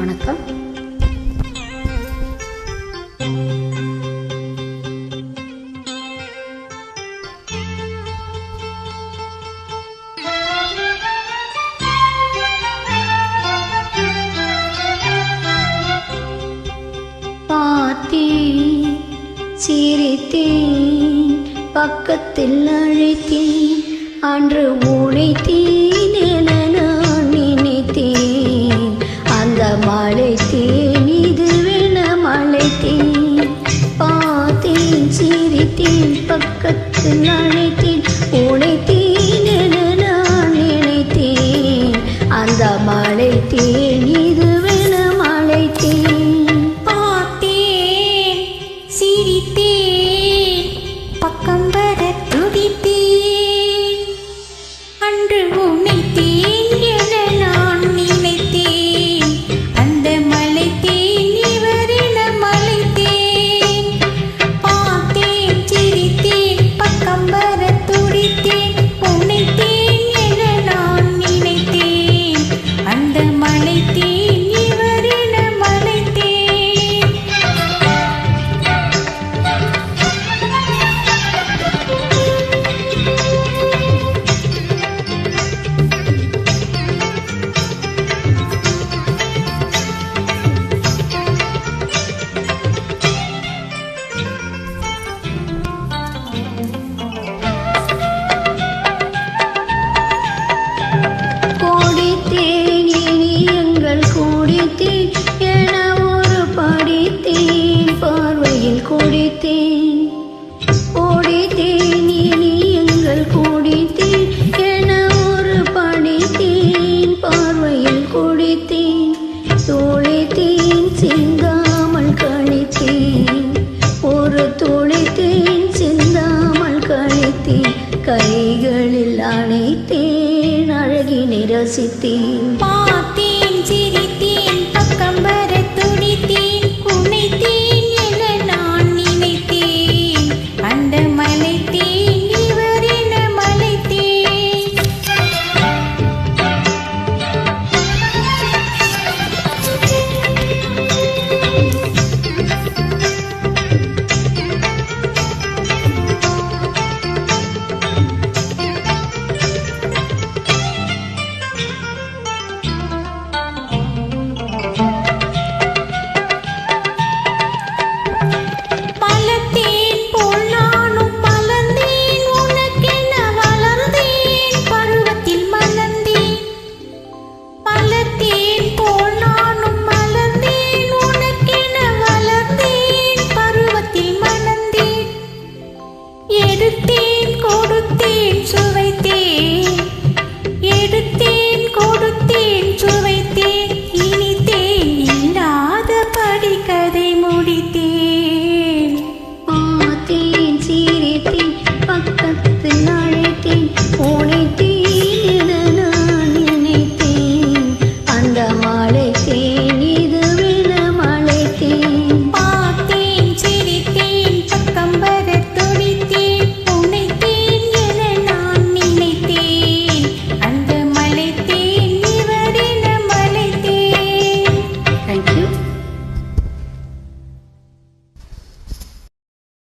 வணக்கம். பார்த்தேன், சிரித்தேன், பக்கத்தில் அழைத்தேன், அன்று உழைத்தேன் என நான் நினைத்தேன். அந்த மழைத்தேன் இதுவென மழைத்தேன். பார்த்தேன், சிரித்தேன், பக்கத்தில் அழைத்தேன், உழைத்தேன் என நான் நினைத்தேன். அந்த மழைத்தேன் இதுவென மழைத்தேன். பக்கம் வர துடித்தேன், அன்று உன்னைத்தேன் என நான் நினைத்தேன். அந்த மலைத்தேன் இவரென மலைத்தேன். பார்த்தேன், சிரித்தேன், பக்கம் வர துடித்தேன், உன்னைத்தேன் என நான் நினைத்தேன். அந்த மலைத்தேன் இவரென மலைத்தேன். என ஒரு படித்தேன், பார்வையில் குடித்தேன். ஓடித்தேன், இனி எங்கள் குடித்தேன் என ஒரு படித்தேன், பார்வையில் குடித்தேன். தொலைத்தேன், சிந்தாமல் கழித்தேன், ஒரு தொலைத்தேன், சிந்தாமல் கழித்தேன். கைகளில் அணைத்தேன், அழகினை ரசித்தேன். பார்த்தேன், சிரி